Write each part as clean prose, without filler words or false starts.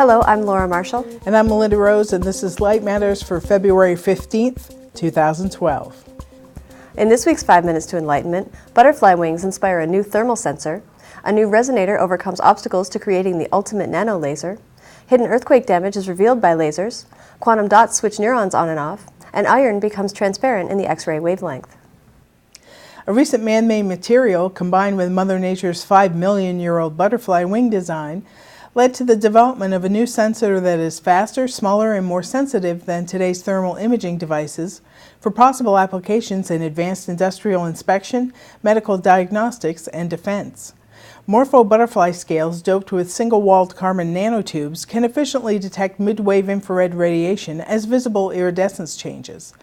Hello, I'm Laura Marshall. And I'm Melinda Rose, and this is Light Matters for February 15th, 2012. In this week's 5 Minutes to Enlightenment, butterfly wings inspire a new thermal sensor, a new resonator overcomes obstacles to creating the ultimate nanolaser, hidden earthquake damage is revealed by lasers, quantum dots switch neurons on and off, and iron becomes transparent in the X-ray wavelength. A recent man-made material, combined with Mother Nature's 5-million-year-old butterfly wing design, led to the development of a new sensor that is faster, smaller, and more sensitive than today's thermal imaging devices for possible applications in advanced industrial inspection, medical diagnostics, and defense. Morpho butterfly scales doped with single-walled carbon nanotubes can efficiently detect mid-wave infrared radiation as visible iridescence changes.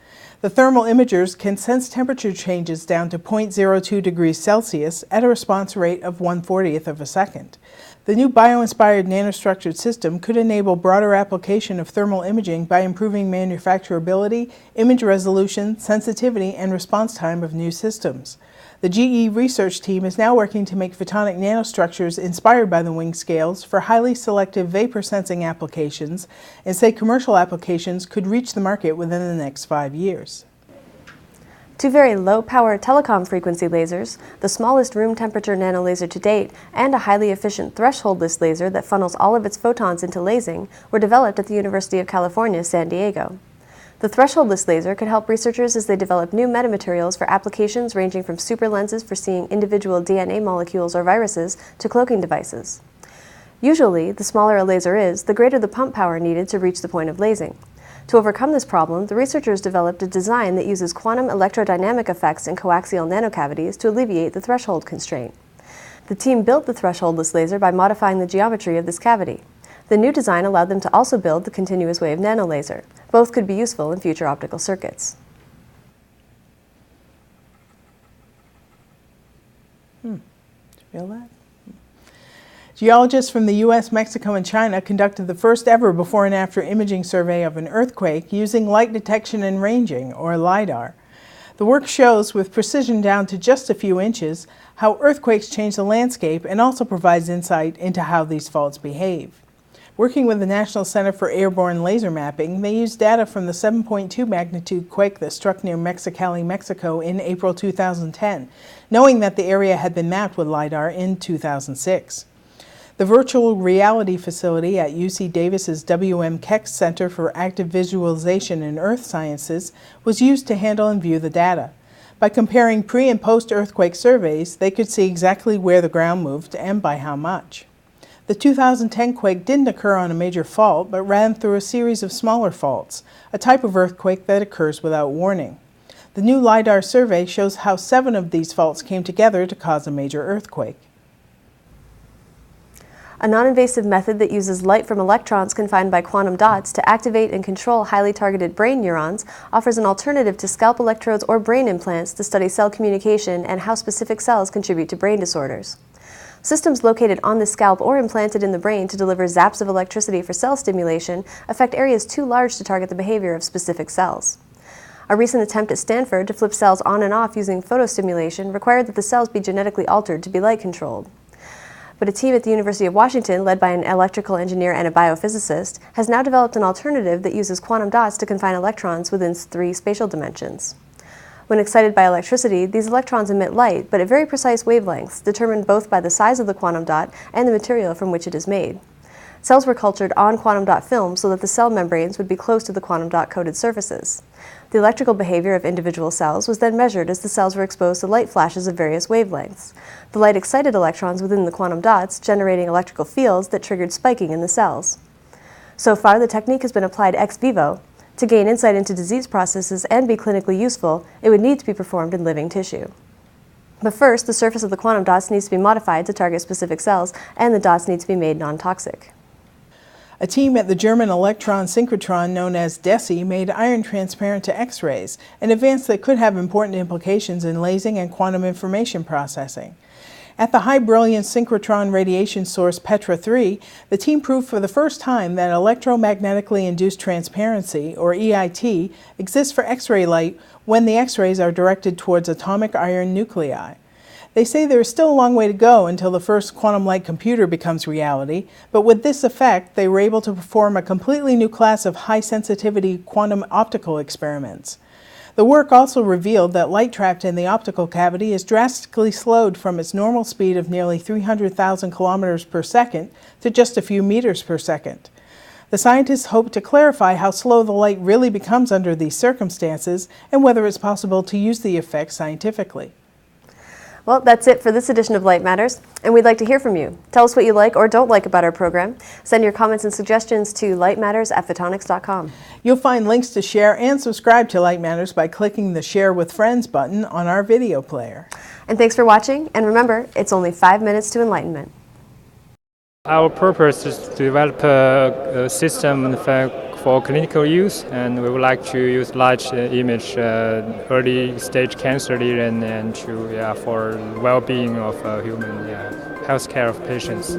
The thermal imagers can sense temperature changes down to 0.02 degrees Celsius at a response rate of 1/40th of a second. The new bio-inspired nanostructured system could enable broader application of thermal imaging by improving manufacturability, image resolution, sensitivity, and response time of new systems. The GE research team is now working to make photonic nanostructures inspired by the wing scales for highly selective vapor sensing applications, and say commercial applications could reach the market within the next 5 years. Two very low-power telecom frequency lasers, the smallest room temperature nanolaser to date, and a highly efficient thresholdless laser that funnels all of its photons into lasing, were developed at the University of California, San Diego. The thresholdless laser could help researchers as they develop new metamaterials for applications ranging from super lenses for seeing individual DNA molecules or viruses to cloaking devices. Usually, the smaller a laser is, the greater the pump power needed to reach the point of lasing. To overcome this problem, the researchers developed a design that uses quantum electrodynamic effects in coaxial nanocavities to alleviate the threshold constraint. The team built the thresholdless laser by modifying the geometry of this cavity. The new design allowed them to also build the continuous wave nanolaser. Both could be useful in future optical circuits. Did you feel that? Geologists from the US, Mexico, and China conducted the first ever before and after imaging survey of an earthquake using light detection and ranging, or Lidar. The work shows, with precision down to just a few inches, how earthquakes change the landscape and also provides insight into how these faults behave. Working with the National Center for Airborne Laser Mapping, they used data from the 7.2 magnitude quake that struck near Mexicali, Mexico in April 2010, knowing that the area had been mapped with LiDAR in 2006. The virtual reality facility at UC Davis's W.M. Keck Center for Active Visualization in Earth Sciences was used to handle and view the data. By comparing pre- and post-earthquake surveys, they could see exactly where the ground moved and by how much. The 2010 quake didn't occur on a major fault, but ran through a series of smaller faults, a type of earthquake that occurs without warning. The new LiDAR survey shows how 7 of these faults came together to cause a major earthquake. A non-invasive method that uses light from electrons confined by quantum dots to activate and control highly targeted brain neurons offers an alternative to scalp electrodes or brain implants to study cell communication and how specific cells contribute to brain disorders. Systems located on the scalp or implanted in the brain to deliver zaps of electricity for cell stimulation affect areas too large to target the behavior of specific cells. A recent attempt at Stanford to flip cells on and off using photostimulation required that the cells be genetically altered to be light-controlled. But a team at the University of Washington, led by an electrical engineer and a biophysicist, has now developed an alternative that uses quantum dots to confine electrons within 3 spatial dimensions. When excited by electricity, these electrons emit light, but at very precise wavelengths, determined both by the size of the quantum dot and the material from which it is made. Cells were cultured on quantum dot film so that the cell membranes would be close to the quantum dot coated surfaces. The electrical behavior of individual cells was then measured as the cells were exposed to light flashes of various wavelengths. The light excited electrons within the quantum dots, generating electrical fields that triggered spiking in the cells. So far, the technique has been applied ex vivo. To gain insight into disease processes and be clinically useful, it would need to be performed in living tissue. But first, the surface of the quantum dots needs to be modified to target specific cells, and the dots need to be made non-toxic. A team at the German electron synchrotron known as DESI made iron transparent to X-rays, an advance that could have important implications in lasing and quantum information processing. At the high-brilliance synchrotron radiation source Petra 3, the team proved for the first time that electromagnetically induced transparency, or EIT, exists for X-ray light when the X-rays are directed towards atomic iron nuclei. They say there is still a long way to go until the first quantum light computer becomes reality, but with this effect, they were able to perform a completely new class of high-sensitivity quantum optical experiments. The work also revealed that light trapped in the optical cavity is drastically slowed from its normal speed of nearly 300,000 kilometers per second to just a few meters per second. The scientists hope to clarify how slow the light really becomes under these circumstances and whether it's possible to use the effect scientifically. Well, that's it for this edition of Light Matters, and we'd like to hear from you. Tell us what you like or don't like about our program. Send your comments and suggestions to lightmatters@photonics.com. You'll find links to share and subscribe to Light Matters by clicking the Share with Friends button on our video player. And thanks for watching, and remember, it's only 5 minutes to enlightenment. Our purpose is to develop a system for clinical use, and we would like to use large image early stage cancer and to for well-being of human healthcare of patients.